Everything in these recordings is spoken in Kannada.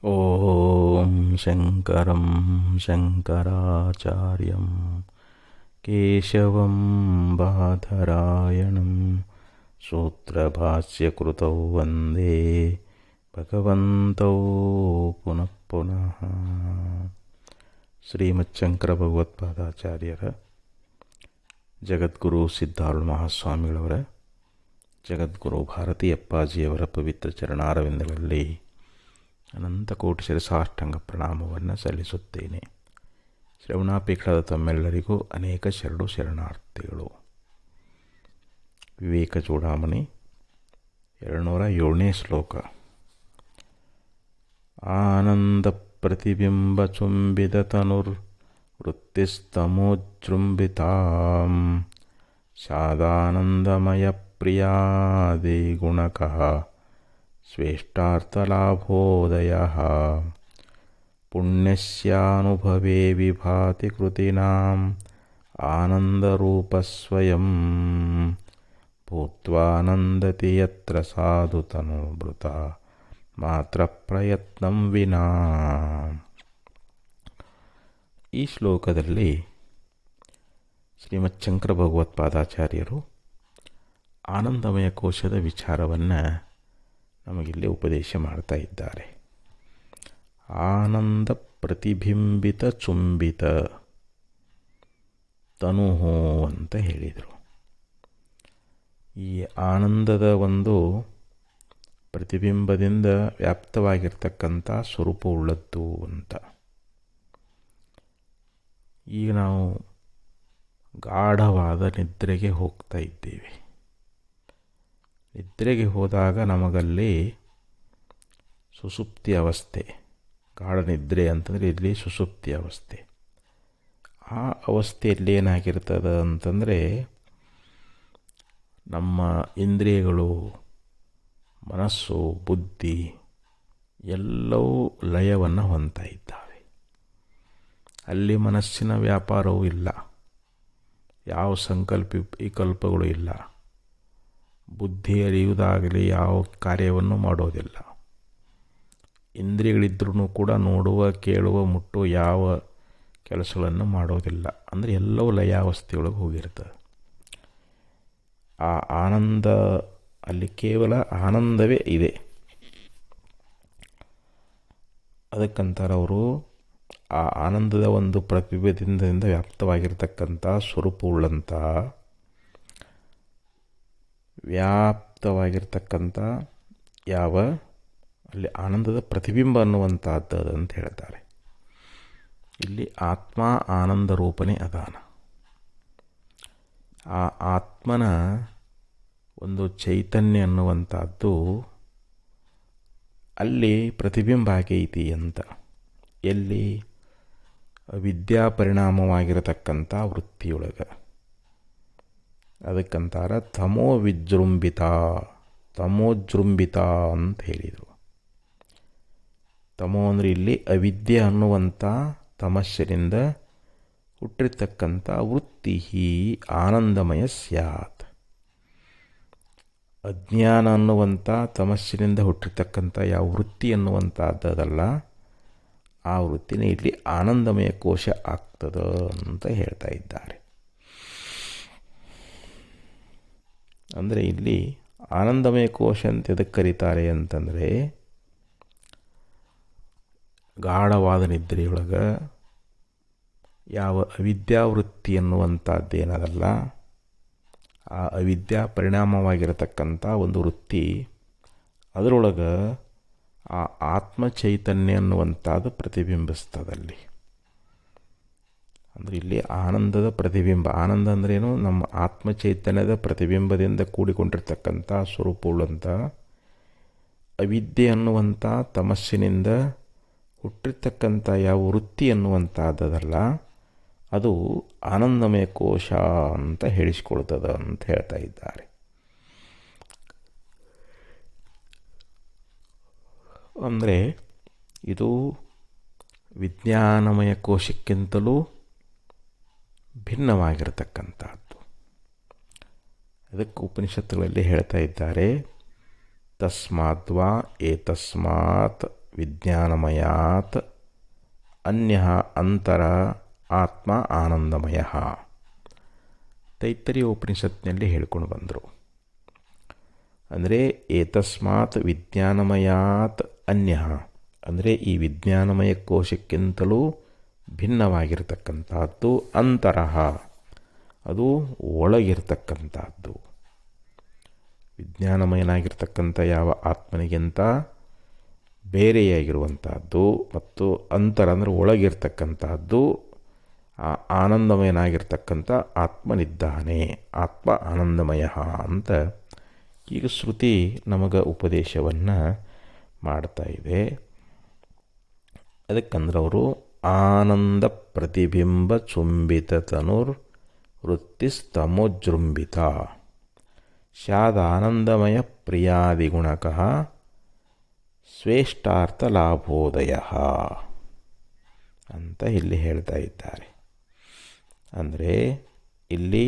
ಓಂ ಶಂಕರಂ ಶಂಕರಾಚಾರ್ಯಂ ಕೇಶವಂ ಬಾದರಾಯಣಂ ಸೂತ್ರಭಾಷ್ಯಕೃತೌ ವಂದೇ ಭಗವಂತೌ ಪುನಃ ಪುನಃ. ಶ್ರೀಮಚ್ಛಂಕರ ಭಗವತ್ಪಾದಾಚಾರ್ಯರ, ಜಗದ್ಗುರು ಸಿದ್ಧಾರೂಢ ಮಹಾಸ್ವಾಮಿಗಳವರ, ಜಗದ್ಗುರು ಭಾರತೀ ಅಪ್ಪಾಜಿಯವರ ಪವಿತ್ರ ಚರಣಾರವಿಂದಗಳಲ್ಲಿ ಅನಂತ ಕೋಟಿ ಶಿರಸಾಷ್ಟಾಂಗ ಪ್ರಣಾಮವನ್ನು ಸಲ್ಲಿಸುತ್ತೇನೆ. ಶ್ರವಣಾಪೇಕ್ಷಾದ ತಮ್ಮೆಲ್ಲರಿಗೂ ಅನೇಕ ಶರಣಾರ್ಥಿಗಳು. ವಿವೇಕ ಚೂಡಾಮಣಿ 207ನೇ ಶ್ಲೋಕ. ಆನಂದ ಪ್ರತಿಬಿಂಬ ಚುಂಬಿತ ತನುರ್ ವೃತ್ತಿಸ್ತಮೋಜೃಂಭಿತಾಂ ಶಾದಾನಂದಮಯ ಪ್ರಿಯಾದಿ ಗುಣಕಃ ಸ್ವೇಷ್ಟಾರ್ಥಲಾಭೋದಯಃ ಪುಣ್ಯಸ್ಯಾನುಭವೇ ವಿಭಾತಿ ಕೃತೀನಾಂ ಆನಂದರೂಪಸ್ವಯಂ ಭೂತ್ವಾನಂದತಿ ಯತ್ರ ಸಾಧು ತನುಭೃತ ಮಾತ್ರ ಪ್ರಯತ್ನಂ ವಿನಾ. ಈ ಶ್ಲೋಕದಲ್ಲಿ ಶ್ರೀಮಚ್ಛಂಕರ ಭಗವತ್ಪಾದಾಚಾರ್ಯರು ಆನಂದಮಯ ಕೋಶದ ವಿಚಾರವನ್ನು ನಮಗಿಲ್ಲಿ ಉಪದೇಶ ಮಾಡ್ತಾ ಇದ್ದಾರೆ. ಆನಂದ ಪ್ರತಿಬಿಂಬಿತ ಚುಂಬಿತ ತನುಹು ಅಂತ ಹೇಳಿದರು. ಈ ಆನಂದದ ಒಂದು ಪ್ರತಿಬಿಂಬದಿಂದ ವ್ಯಾಪ್ತವಾಗಿರ್ತಕ್ಕಂಥ ಸ್ವರೂಪವುಳ್ಳದ್ದು ಅಂತ. ಈಗ ನಾವು ಗಾಢವಾದ ನಿದ್ರೆಗೆ ಹೋಗ್ತಾ ಇದ್ದೇವೆ. ನಿದ್ರೆಗೆ ಹೋದಾಗ ನಮಗಲ್ಲಿ ಸುಷುಪ್ತಿ ಅವಸ್ಥೆ, ಗಾಢ ನಿದ್ರೆ ಅಂತಂದರೆ ಇಲ್ಲಿ ಸುಷುಪ್ತಿ ಅವಸ್ಥೆ. ಆ ಅವಸ್ಥೆಯಲ್ಲಿ ಏನಾಗಿರ್ತದೆ ಅಂತಂದರೆ ನಮ್ಮ ಇಂದ್ರಿಯಗಳು, ಮನಸ್ಸು, ಬುದ್ಧಿ ಎಲ್ಲವೂ ಲಯವನ್ನು ಹೊಂದ್ತಾ ಇದ್ದಾವೆ. ಅಲ್ಲಿ ಮನಸ್ಸಿನ ವ್ಯಾಪಾರವೂ ಇಲ್ಲ, ಯಾವ ವಿಕಲ್ಪಗಳು ಇಲ್ಲ, ಬುದ್ಧಿ ಅರಿಯುವುದಾಗಲಿ ಯಾವ ಕಾರ್ಯವನ್ನು ಮಾಡೋದಿಲ್ಲ. ಇಂದ್ರಿಯಗಳಿದ್ರೂ ಕೂಡ ನೋಡುವ, ಕೇಳುವ, ಮುಟ್ಟುವ ಯಾವ ಕೆಲಸಗಳನ್ನು ಮಾಡೋದಿಲ್ಲ. ಅಂದರೆ ಎಲ್ಲವೂ ಲಯಾವಸ್ಥೆಯೊಳಗೆ ಹೋಗಿರ್ತದೆ. ಆ ಆನಂದ, ಅಲ್ಲಿ ಕೇವಲ ಆನಂದವೇ ಇದೆ. ಅದಕ್ಕಂತಾರೆ ಅವರು, ಆ ಆನಂದದ ಒಂದು ಪ್ರತಿಬಿಂಬದಿಂದ ವ್ಯಾಪ್ತವಾಗಿರ್ತಕ್ಕಂಥ ಸ್ವರೂಪವುಳ್ಳಂಥ, ವ್ಯಾಪ್ತವಾಗಿರ್ತಕ್ಕಂಥ ಯಾವ ಅಲ್ಲಿ ಆನಂದದ ಪ್ರತಿಬಿಂಬ ಅನ್ನುವಂಥದ್ದು ಅಂತ ಹೇಳ್ತಾರೆ. ಇಲ್ಲಿ ಆತ್ಮ ಆನಂದ ರೂಪನೇ ಅದಾನ. ಆ ಆತ್ಮನ ಒಂದು ಚೈತನ್ಯ ಅನ್ನುವಂಥದ್ದು ಅಲ್ಲಿ ಪ್ರತಿಬಿಂಬ ಆಗೈತಿ ಅಂತ. ಎಲ್ಲಿ? ವಿದ್ಯಾ ಪರಿಣಾಮವಾಗಿರತಕ್ಕಂಥ ವೃತ್ತಿಯೊಳಗೆ. ಅದಕ್ಕಂತಾರ ತಮೋಜೃಂಭಿತ ಅಂತ ಹೇಳಿದರು. ತಮೋ ಅಂದರೆ ಇಲ್ಲಿ ಅವಿದ್ಯೆ ಅನ್ನುವಂಥ ತಮಸ್ಸಿನಿಂದ ಹುಟ್ಟಿರ್ತಕ್ಕಂಥ ವೃತ್ತಿ ಆನಂದಮಯ ಸ್ಯಾತ್. ಅಜ್ಞಾನ ಅನ್ನುವಂಥ ತಮಸ್ಸಿನಿಂದ ಹುಟ್ಟಿರ್ತಕ್ಕಂಥ ಯಾವ ವೃತ್ತಿ ಅನ್ನುವಂಥದ್ದಲ್ಲ, ಆ ವೃತ್ತಿನೇ ಇಲ್ಲಿ ಆನಂದಮಯ ಕೋಶ ಆಗ್ತದ ಅಂತ ಹೇಳ್ತಾ ಇದ್ದಾರೆ. ಅಂದರೆ ಇಲ್ಲಿ ಆನಂದಮಯ ಕೋಶ ಅಂತ ಎದಕ್ಕೆ ಕರೀತಾರೆ ಅಂತಂದರೆ, ಗಾಢವಾದ ನಿದ್ರೆಯೊಳಗೆ ಯಾವ ಅವಿದ್ಯಾವೃತ್ತಿ ಅನ್ನುವಂಥದ್ದೇನದಲ್ಲ, ಆ ಅವಿದ್ಯಾ ಪರಿಣಾಮವಾಗಿರತಕ್ಕಂಥ ಒಂದು ವೃತ್ತಿ, ಅದರೊಳಗೆ ಆ ಆತ್ಮ ಚೈತನ್ಯ ಅನ್ನುವಂಥದ್ದು ಪ್ರತಿಬಿಂಬಿಸ್ತದಲ್ಲಿ. ಅಂದರೆ ಇಲ್ಲಿ ಆನಂದದ ಪ್ರತಿಬಿಂಬ. ಆನಂದ ಅಂದ್ರೇನು? ನಮ್ಮ ಆತ್ಮ ಚೈತನ್ಯದ ಪ್ರತಿಬಿಂಬದಿಂದ ಕೂಡಿಕೊಂಡಿರ್ತಕ್ಕಂಥ ಸ್ವರೂಪವುಳ್ಳಂಥ ಅವಿದ್ಯೆ ಅನ್ನುವಂಥ ತಮಸ್ಸಿನಿಂದ ಹುಟ್ಟಿರ್ತಕ್ಕಂಥ ಯಾವ ವೃತ್ತಿ ಅನ್ನುವಂಥದ್ದಲ್ಲ, ಅದು ಆನಂದಮಯ ಕೋಶ ಅಂತ ಹೇಳಿಸ್ಕೊಳ್ತದ ಅಂತ ಹೇಳ್ತಾ ಇದ್ದಾರೆ. ಅಂದರೆ ಇದು ವಿಜ್ಞಾನಮಯ ಕೋಶಕ್ಕಿಂತಲೂ ಭಿನ್ನವಾಗಿರತಕ್ಕಂಥದ್ದು. ಅದಕ್ಕೆ ಉಪನಿಷತ್ತುಗಳಲ್ಲಿ ಹೇಳ್ತಾ ಇದ್ದಾರೆ, ತಸ್ಮಾದ್ವಾ ಏತಸ್ಮಾತ್ ವಿಜ್ಞಾನಮಯಾತ್ ಅನ್ಯ ಅಂತರ ಆತ್ಮ ಆನಂದಮಯ. ತೈತ್ತರೀಯ ಉಪನಿಷತ್ನಲ್ಲಿ ಹೇಳ್ಕೊಂಡು ಬಂದರು. ಅಂದರೆ ಏತಸ್ಮಾತ್ ವಿಜ್ಞಾನಮಯಾತ್ ಅನ್ಯ, ಅಂದರೆ ಈ ವಿಜ್ಞಾನಮಯ ಕೋಶಕ್ಕಿಂತಲೂ ಭಿನ್ನವಾಗಿರ್ತಕ್ಕಂಥದ್ದು ಅಂತರಃ, ಅದು ಒಳಗಿರ್ತಕ್ಕಂಥದ್ದು. ವಿಜ್ಞಾನಮಯನಾಗಿರ್ತಕ್ಕಂಥ ಯಾವ ಆತ್ಮನಿಗಿಂತ ಬೇರೆಯಾಗಿರುವಂಥದ್ದು ಮತ್ತು ಅಂತರ ಅಂದರೆ ಒಳಗಿರ್ತಕ್ಕಂಥದ್ದು ಆ ಆನಂದಮಯನಾಗಿರ್ತಕ್ಕಂಥ ಆತ್ಮನಿದ್ದಾನೆ. ಆತ್ಮ ಆನಂದಮಯ ಅಂತ ಈಗ ಶ್ರುತಿ ನಮಗೆ ಉಪದೇಶವನ್ನು ಮಾಡ್ತಾ ಇದೆ. ಅದಕ್ಕಂದ್ರೆ ಅವರು ಆನಂದ ಪ್ರತಿಬಿಂಬ ಚುಂಬಿತ ತನುರ್ ವೃತ್ತಿಸ್ತಮೋಜೃಂಬಿತ ಸ್ಯಾದಾನಂದಮಯ ಪ್ರಿಯಾದಿಗುಣಕಃ ಸ್ವೇಷ್ಟಾರ್ಥ ಲಾಭೋದಯ ಅಂತ ಇಲ್ಲಿ ಹೇಳ್ತಾ ಇದ್ದಾರೆ. ಅಂದರೆ ಇಲ್ಲಿ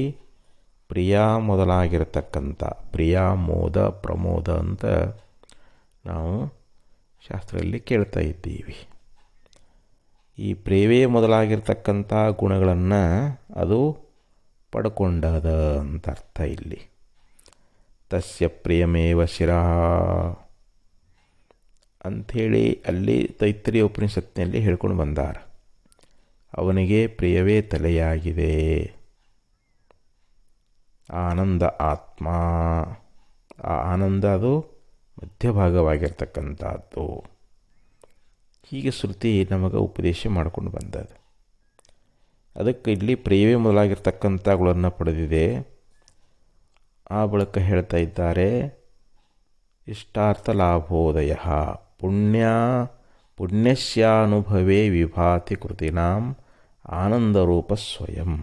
ಪ್ರಿಯ ಮೊದಲಾಗಿರ್ತಕ್ಕಂಥ ಪ್ರಿಯ ಮೋದ ಪ್ರಮೋದ ಅಂತ ನಾವು ಶಾಸ್ತ್ರದಲ್ಲಿ ಕೇಳ್ತಾ ಇದ್ದೀವಿ. ಈ ಪ್ರೇವೇ ಮೊದಲಾಗಿರ್ತಕ್ಕಂಥ ಗುಣಗಳನ್ನು ಅದು ಪಡ್ಕೊಂಡದ ಅಂತ ಅರ್ಥ. ಇಲ್ಲಿ ತಸ್ಯ ಪ್ರಿಯಮೇವ ಶಿರಃ ಅಂಥೇಳಿ ಅಲ್ಲಿ ತೈತ್ತರೀಯ ಉಪನಿಷತ್ತಿನಲ್ಲಿ ಹೇಳ್ಕೊಂಡು ಬಂದಾರ. ಅವನಿಗೆ ಪ್ರಿಯವೇ ತಲೆಯಾಗಿದೆ. ಆನಂದ ಆತ್ಮ, ಆ ಆನಂದ ಅದು ಮಧ್ಯಭಾಗವಾಗಿರ್ತಕ್ಕಂಥದ್ದು. ಹೀಗೆ ಶ್ರುತಿ ನಮಗೆ ಉಪದೇಶ ಮಾಡಿಕೊಂಡು ಬಂದದ್ದು. ಅದಕ್ಕೆ ಇಲ್ಲಿ ಪ್ರಿಯವೇ ಮೊದಲಾಗಿರ್ತಕ್ಕಂಥಗಳನ್ನು ಪಡೆದಿದೆ. ಆ ಬಳಿಕ ಹೇಳ್ತಾ ಇದ್ದಾರೆ ಇಷ್ಟಾರ್ಥ ಲಾಭೋದಯ ಪುಣ್ಯಸ್ಯಾನುಭವೇ ವಿಭಾತಿ ಕೃತಿನಾಂ ಆನಂದರೂಪ ಸ್ವಯಂ.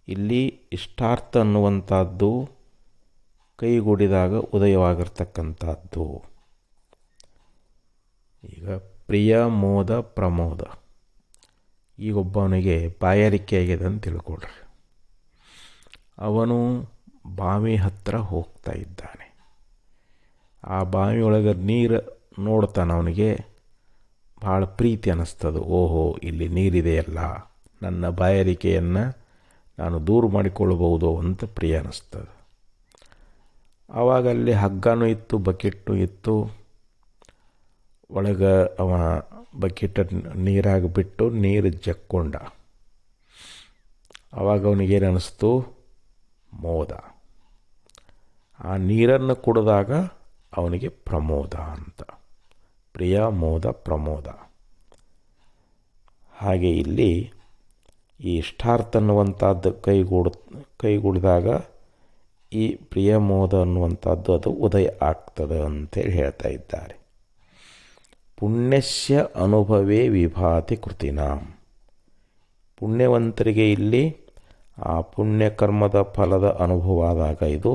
ಇಲ್ಲಿ ಇಷ್ಟಾರ್ಥ ಅನ್ನುವಂಥದ್ದು ಕೈಗೂಡಿದಾಗ ಉದಯವಾಗಿರ್ತಕ್ಕಂಥದ್ದು. ಈಗ ಪ್ರಿಯ ಮೋದ ಪ್ರಮೋದ, ಈಗೊಬ್ಬವನಿಗೆ ಬಾಯಾರಿಕೆ ಆಗಿದೆ ಅಂತ ತಿಳ್ಕೊಳ್ರಿ. ಅವನು ಬಾವಿ ಹತ್ತಿರ ಹೋಗ್ತಾ ಇದ್ದಾನೆ. ಆ ಬಾವಿಯೊಳಗೆ ನೀರು ನೋಡ್ತಾನೆ. ಅವನಿಗೆ ಭಾಳ ಪ್ರೀತಿ ಅನ್ನಿಸ್ತದೆ. ಓಹೋ, ಇಲ್ಲಿ ನೀರಿದೆಯಲ್ಲ, ನನ್ನ ಬಾಯಾರಿಕೆಯನ್ನು ನಾನು ದೂರ ಮಾಡಿಕೊಳ್ಳಬಹುದು ಅಂತ ಪ್ರಿಯ ಅನ್ನಿಸ್ತದೆ. ಆವಾಗ ಅಲ್ಲಿ ಹಗ್ಗನೂ ಇತ್ತು, ಬಕೆಟ್ಟು ಇತ್ತು. ಒಳಗೆ ಅವ ಬಕೆಟ್ ನೀರಾಗಿ ಬಿಟ್ಟು ನೀರು ಜಕ್ಕೊಂಡ. ಆವಾಗ ಅವನಿಗೇನು ಅನ್ನಿಸ್ತು? ಮೋದ. ಆ ನೀರನ್ನು ಕುಡಿದಾಗ ಅವನಿಗೆ ಪ್ರಮೋದ ಅಂತ. ಪ್ರಿಯ ಮೋದ ಪ್ರಮೋದ. ಹಾಗೆ ಇಲ್ಲಿ ಈ ಇಷ್ಟಾರ್ಥ ಅನ್ನುವಂಥದ್ದು ಕೈಗೂಡಿದಾಗ ಈ ಪ್ರಿಯ ಮೋದ ಅನ್ನುವಂಥದ್ದು ಅದು ಉದಯ ಆಗ್ತದೆ ಅಂತೇಳಿ ಹೇಳ್ತಾ ಇದ್ದಾರೆ. ಪುಣ್ಯಸ್ಯ ಅನುಭವೇ ವಿಭಾತಿ ಕೃತಿನಾಂ. ಪುಣ್ಯವಂತರಿಗೆ ಇಲ್ಲಿ ಆ ಪುಣ್ಯಕರ್ಮದ ಫಲದ ಅನುಭವ ಆದಾಗ ಇದು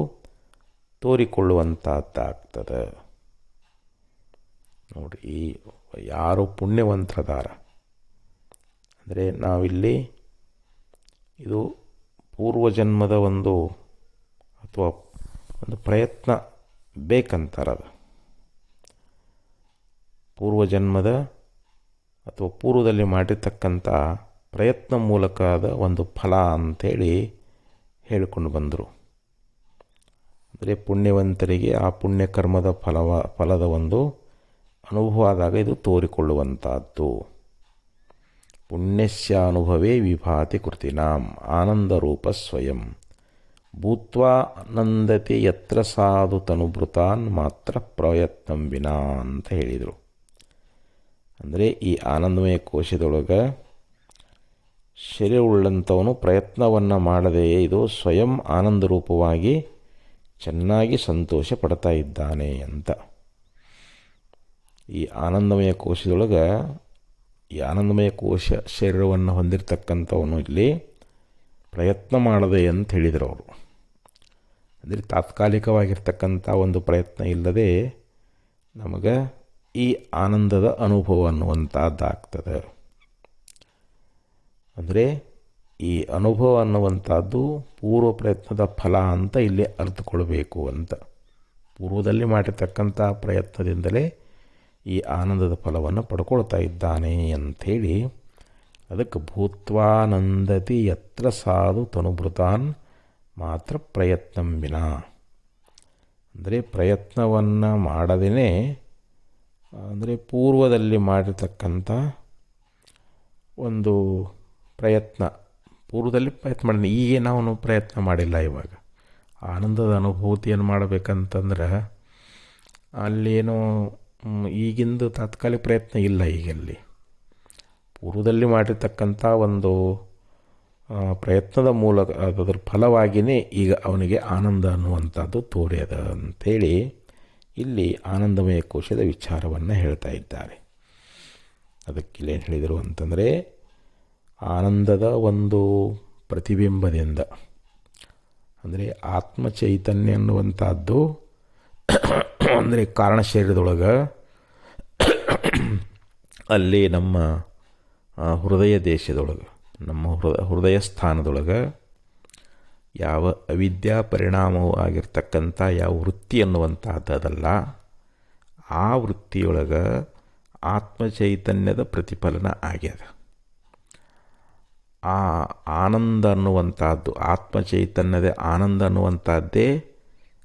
ತೋರಿಕೊಳ್ಳುವಂಥದ್ದಾಗ್ತದೆ. ನೋಡಿ, ಈ ಯಾರು ಪುಣ್ಯವಂತರದಾರ ಅಂದರೆ ನಾವಿಲ್ಲಿ ಇದು ಪೂರ್ವಜನ್ಮದ ಒಂದು ಅಥವಾ ಒಂದು ಪ್ರಯತ್ನ ಬೇಕಂತಾರದು. ಪೂರ್ವಜನ್ಮದ ಅಥವಾ ಪೂರ್ವದಲ್ಲಿ ಮಾಡಿರ್ತಕ್ಕಂಥ ಪ್ರಯತ್ನ ಮೂಲಕದ ಒಂದು ಫಲ ಅಂಥೇಳಿ ಹೇಳಿಕೊಂಡು ಬಂದರು. ಅಂದರೆ ಪುಣ್ಯವಂತರಿಗೆ ಆ ಪುಣ್ಯಕರ್ಮದ ಫಲದ ಒಂದು ಅನುಭವ ಆದಾಗ ಇದು ತೋರಿಕೊಳ್ಳುವಂಥದ್ದು. ಪುಣ್ಯಸ್ಯಾನುಭವೇ ವಿಭಾತಿ ಕೃತಿನಾಂ ಆನಂದರೂಪ ಸ್ವಯಂ ಭೂತ್ವಾ ಆನಂದತೆ ಯತ್ರ ಸಾಧು ತನುಭೃತಾನ್ ಮಾತ್ರ ಪ್ರಯತ್ನಂ ವಿನಾ ಅಂತ ಹೇಳಿದರು. ಅಂದರೆ ಈ ಆನಂದಮಯ ಕೋಶದೊಳಗೆ ಶರೀರವುಳ್ಳಂಥವನು ಪ್ರಯತ್ನವನ್ನು ಮಾಡದೆಯೇ ಇದು ಸ್ವಯಂ ಆನಂದರೂಪವಾಗಿ ಚೆನ್ನಾಗಿ ಸಂತೋಷ ಪಡ್ತಾ ಇದ್ದಾನೆ ಅಂತ. ಈ ಆನಂದಮಯ ಕೋಶದೊಳಗೆ ಈ ಆನಂದಮಯ ಕೋಶ ಶರೀರವನ್ನು ಹೊಂದಿರತಕ್ಕಂಥವನು ಇಲ್ಲಿ ಪ್ರಯತ್ನ ಮಾಡದೆ ಅಂತ ಹೇಳಿದರು ಅವರು. ಅಂದರೆ ತಾತ್ಕಾಲಿಕವಾಗಿರ್ತಕ್ಕಂಥ ಒಂದು ಪ್ರಯತ್ನ ಇಲ್ಲದೆ ನಮಗೆ ಈ ಆನಂದದ ಅನುಭವ ಅನ್ನುವಂಥದ್ದಾಗ್ತದೆ. ಅಂದರೆ ಈ ಅನುಭವ ಅನ್ನುವಂಥದ್ದು ಪೂರ್ವ ಪ್ರಯತ್ನದ ಫಲ ಅಂತ ಇಲ್ಲಿ ಅರ್ಥಕೊಳ್ಬೇಕು ಅಂತ. ಪೂರ್ವದಲ್ಲಿ ಮಾಡಿರ್ತಕ್ಕಂಥ ಪ್ರಯತ್ನದಿಂದಲೇ ಈ ಆನಂದದ ಫಲವನ್ನು ಪಡ್ಕೊಳ್ತಾ ಇದ್ದಾನೆ ಅಂಥೇಳಿ ಅದಕ್ಕೆ ಭೂತ್ವಾನಂದತಿ ಯತ್ರ ಸಾಧು ತನುಭೃತಾನ್ ಮಾತ್ರ ಪ್ರಯತ್ನಂ ವಿನ. ಅಂದರೆ ಪ್ರಯತ್ನವನ್ನು ಮಾಡದೇ, ಅಂದರೆ ಪೂರ್ವದಲ್ಲಿ ಮಾಡಿರ್ತಕ್ಕಂಥ ಒಂದು ಪೂರ್ವದಲ್ಲಿ ಪ್ರಯತ್ನ ಮಾಡಿ, ಈಗ ನಾವು ಪ್ರಯತ್ನ ಮಾಡಿಲ್ಲ. ಇವಾಗ ಆನಂದದ ಅನುಭೂತಿಯನ್ನು ಮಾಡಬೇಕಂತಂದ್ರೆ ಅಲ್ಲೇನೋ ಈಗಿಂದು ತಾತ್ಕಾಲಿಕ ಪ್ರಯತ್ನ ಇಲ್ಲ. ಈಗಲ್ಲಿ ಪೂರ್ವದಲ್ಲಿ ಮಾಡಿರ್ತಕ್ಕಂಥ ಒಂದು ಪ್ರಯತ್ನದ ಮೂಲಕ ಅದರ ಫಲವಾಗಿಯೇ ಈಗ ಅವನಿಗೆ ಆನಂದ ಅನ್ನುವಂಥದ್ದು ತೋರ್ಯದ ಅಂಥೇಳಿ ಇಲ್ಲಿ ಆನಂದಮಯ ಕೋಶದ ವಿಚಾರವನ್ನು ಹೇಳ್ತಾ ಇದ್ದಾರೆ. ಅದಕ್ಕಿಲ್ಲೇನು ಹೇಳಿದರು ಅಂತಂದರೆ, ಆನಂದದ ಒಂದು ಪ್ರತಿಬಿಂಬದಿಂದ, ಅಂದರೆ ಆತ್ಮಚೈತನ್ಯ ಅನ್ನುವಂಥದ್ದು ಅಂದರೆ ಕಾರಣ ಶರೀರದೊಳಗೆ ಅಲ್ಲಿ ನಮ್ಮ ಹೃದಯ ದೇಶದೊಳಗೆ, ನಮ್ಮ ಹೃದಯ ಸ್ಥಾನದೊಳಗೆ ಯಾವ ಅವಿದ್ಯಾ ಪರಿಣಾಮವೂ ಆಗಿರ್ತಕ್ಕಂಥ ಯಾವ ವೃತ್ತಿ ಅನ್ನುವಂಥದ್ದಲ್ಲ, ಆ ವೃತ್ತಿಯೊಳಗೆ ಆತ್ಮಚೈತನ್ಯದ ಪ್ರತಿಫಲನ ಆಗ್ಯದ. ಆ ಆನಂದ ಅನ್ನುವಂಥದ್ದು, ಆತ್ಮಚೈತನ್ಯದ ಆನಂದ ಅನ್ನುವಂಥದ್ದೇ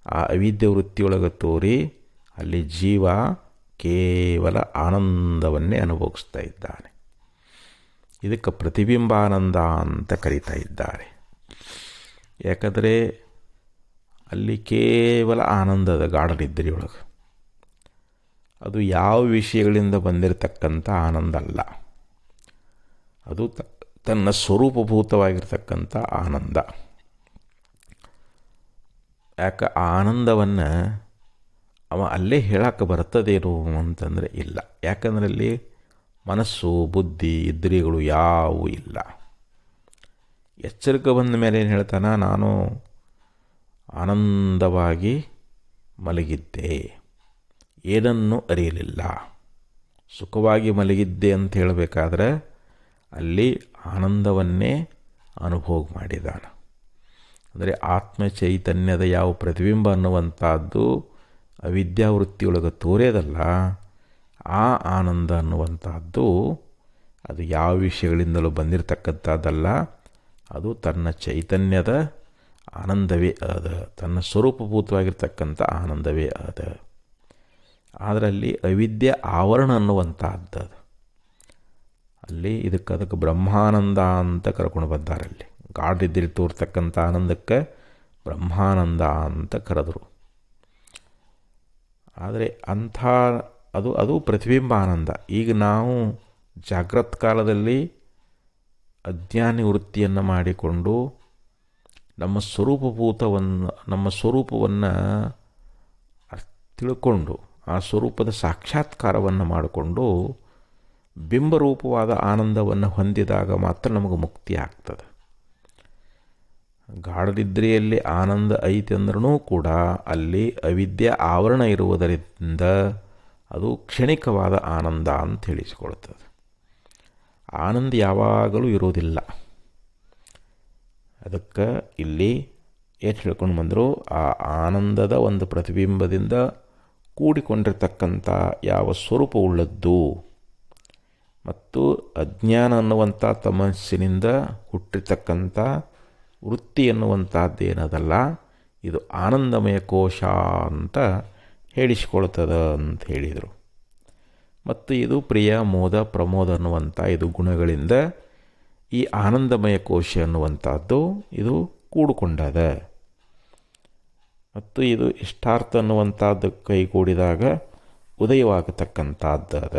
ಆ ಅವಿದ್ಯೆ ವೃತ್ತಿಯೊಳಗೆ ತೋರಿ ಅಲ್ಲಿ ಜೀವ ಕೇವಲ ಆನಂದವನ್ನೇ ಅನುಭವಿಸ್ತಾ ಇದ್ದಾನೆ. ಇದಕ್ಕೆ ಪ್ರತಿಬಿಂಬಾನಂದ ಅಂತ ಕರೀತಾ ಇದ್ದಾರೆ. ಯಾಕಂದರೆ ಅಲ್ಲಿ ಕೇವಲ ಆನಂದದ ಗಾಢನಿದ್ರೆಯೊಳಗೆ, ಅದು ಯಾವ ವಿಷಯಗಳಿಂದ ಬಂದಿರತಕ್ಕಂಥ ಆನಂದ ಅಲ್ಲ, ಅದು ತನ್ನ ಸ್ವರೂಪಭೂತವಾಗಿರ್ತಕ್ಕಂಥ ಆನಂದ. ಯಾಕೆ ಆ ಆನಂದವನ್ನು ಅವ ಅಲ್ಲೇ ಹೇಳಕ್ಕೆ ಬರ್ತದೇನು ಅಂತಂದರೆ ಇಲ್ಲ. ಯಾಕಂದರೆ ಅಲ್ಲಿ ಮನಸ್ಸು, ಬುದ್ಧಿ, ಇಂದ್ರಿಯಗಳು ಯಾವುವೂ ಇಲ್ಲ. ಎಚ್ಚರಿಕೆ ಬಂದ ಮೇಲೆ ಏನು ಹೇಳ್ತಾನೆ, ನಾನು ಆನಂದವಾಗಿ ಮಲಗಿದ್ದೆ, ಏನನ್ನೂ ಅರಿಯಲಿಲ್ಲ, ಸುಖವಾಗಿ ಮಲಗಿದ್ದೆ ಅಂತ ಹೇಳಬೇಕಾದ್ರೆ ಅಲ್ಲಿ ಆನಂದವನ್ನೇ ಅನುಭೋಗ ಮಾಡಿದಾನ. ಅಂದರೆ ಆತ್ಮಚೈತನ್ಯದ ಯಾವ ಪ್ರತಿಬಿಂಬ ಅನ್ನುವಂಥದ್ದು ಅವಿದ್ಯಾವೃತ್ತಿಯೊಳಗೆ ತೋರ್ಯದಲ್ಲ, ಆ ಆನಂದ ಅನ್ನುವಂಥದ್ದು ಅದು ಯಾವ ವಿಷಯಗಳಿಂದಲೂ ಬಂದಿರತಕ್ಕಂಥದ್ದಲ್ಲ, ಅದು ತನ್ನ ಚೈತನ್ಯದ ಆನಂದವೇ ಅದ, ತನ್ನ ಸ್ವರೂಪಭೂತವಾಗಿರ್ತಕ್ಕಂಥ ಆನಂದವೇ ಅದ. ಅದರಲ್ಲಿ ಅವಿದ್ಯೆ ಆವರಣ ಅನ್ನುವಂಥದ್ದು ಅಲ್ಲಿ ಅದಕ್ಕೆ ಬ್ರಹ್ಮಾನಂದ ಅಂತ ಕರ್ಕೊಂಡು ಬಂದಾರಲ್ಲಿ. ಗಾಢನಿದ್ರೆಯಲ್ಲಿ ತೋರ್ತಕ್ಕಂಥ ಆನಂದಕ್ಕೆ ಬ್ರಹ್ಮಾನಂದ ಅಂತ ಕರೆದರು. ಆದರೆ ಅಂಥ ಅದು ಪ್ರತಿಬಿಂಬ ಆನಂದ. ಈಗ ನಾವು ಜಾಗೃತ ಕಾಲದಲ್ಲಿ ಅಜ್ಞಾನಿ ವೃತ್ತಿಯನ್ನು ಮಾಡಿಕೊಂಡು ನಮ್ಮ ಸ್ವರೂಪವನ್ನು ತಿಳ್ಕೊಂಡು ಆ ಸ್ವರೂಪದ ಸಾಕ್ಷಾತ್ಕಾರವನ್ನು ಮಾಡಿಕೊಂಡು ಬಿಂಬರೂಪವಾದ ಆನಂದವನ್ನು ಹೊಂದಿದಾಗ ಮಾತ್ರ ನಮಗೆ ಮುಕ್ತಿ ಆಗ್ತದೆ. ಗಾಢನಿದ್ರೆಯಲ್ಲಿ ಆನಂದ ಐತೆ ಅಂದ್ರೂ ಕೂಡ ಅಲ್ಲಿ ಅವಿದ್ಯೆ ಆವರಣ ಇರುವುದರಿಂದ ಅದು ಕ್ಷಣಿಕವಾದ ಆನಂದ ಅಂತ ಹೇಳಿಸಿಕೊಳ್ತದೆ. ಆನಂದ ಯಾವಾಗಲೂ ಇರೋದಿಲ್ಲ. ಅದಕ್ಕೆ ಇಲ್ಲಿ ಏನು ಹೇಳ್ಕೊಂಡು ಬಂದರು, ಆ ಆನಂದದ ಒಂದು ಪ್ರತಿಬಿಂಬದಿಂದ ಕೂಡಿಕೊಂಡಿರ್ತಕ್ಕಂಥ ಯಾವ ಸ್ವರೂಪವುಳ್ಳದ್ದು ಮತ್ತು ಅಜ್ಞಾನ ಅನ್ನುವಂಥ ತಮಸ್ಸಿನಿಂದ ಹುಟ್ಟಿರ್ತಕ್ಕಂಥ ವೃತ್ತಿ ಎನ್ನುವಂಥದ್ದೇನದಲ್ಲ, ಇದು ಆನಂದಮಯ ಕೋಶ ಅಂತ ಹೇಳಿಸಿಕೊಳ್ತದೆ ಅಂತ ಹೇಳಿದರು. ಮತ್ತು ಇದು ಪ್ರಿಯ, ಮೋದ, ಪ್ರಮೋದ ಅನ್ನುವಂಥ ಇದು ಗುಣಗಳಿಂದ ಈ ಆನಂದಮಯ ಕೋಶ ಅನ್ನುವಂಥದ್ದು ಇದು ಕೂಡಿಕೊಂಡದ. ಮತ್ತು ಇದು ಇಷ್ಟಾರ್ಥ ಅನ್ನುವಂಥದ್ದು ಕೈಗೂಡಿದಾಗ ಉದಯವಾಗತಕ್ಕಂಥದ್ದದ.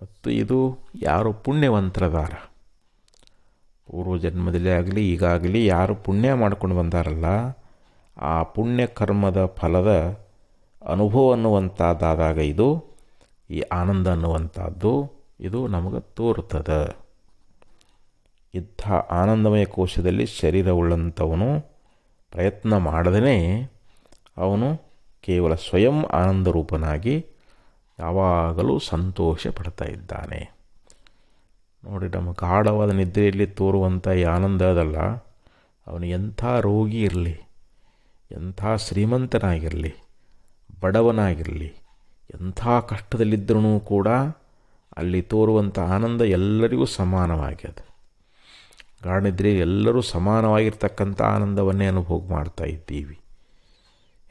ಮತ್ತು ಇದು ಯಾರು ಪುಣ್ಯವಂತರದಾರ, ಪೂರ್ವಜನ್ಮದಲ್ಲಿ ಆಗಲಿ ಈಗಾಗಲಿ ಯಾರು ಪುಣ್ಯ ಮಾಡ್ಕೊಂಡು ಬಂದಾರಲ್ಲ, ಆ ಪುಣ್ಯ ಕರ್ಮದ ಫಲದ ಅನುಭವ ಅನ್ನುವಂಥದ್ದಾದಾಗ ಇದು ಈ ಆನಂದ ಅನ್ನುವಂಥದ್ದು ಇದು ನಮಗೆ ತೋರುತ್ತದೆ. ಇಂಥ ಆನಂದಮಯ ಕೋಶದಲ್ಲಿ ಶರೀರವುಳ್ಳಂಥವನು ಪ್ರಯತ್ನ ಮಾಡದೇ ಅವನು ಕೇವಲ ಸ್ವಯಂ ಆನಂದ ರೂಪನಾಗಿ ಯಾವಾಗಲೂ ಸಂತೋಷ ಪಡ್ತಾ ಇದ್ದಾನೆ. ನೋಡಿ, ನಮ್ಮ ಗಾಢವಾದ ನಿದ್ರೆಯಲ್ಲಿ ತೋರುವಂಥ ಈ ಆನಂದ ಅದಲ್ಲ, ಅವನು ಎಂಥ ರೋಗಿ ಇರಲಿ, ಎಂಥ ಶ್ರೀಮಂತನಾಗಿರಲಿ, ಬಡವನಾಗಿರಲಿ, ಎಂಥ ಕಷ್ಟದಲ್ಲಿದ್ದರೂ ಕೂಡ ಅಲ್ಲಿ ತೋರುವಂಥ ಆನಂದ ಎಲ್ಲರಿಗೂ ಸಮಾನವಾಗ್ಯದ. ಗಾಢನಿದ್ರೆ ಎಲ್ಲರೂ ಸಮಾನವಾಗಿರ್ತಕ್ಕಂಥ ಆನಂದವನ್ನೇ ಅನುಭೋಗ ಮಾಡ್ತಾ ಇದ್ದೀವಿ.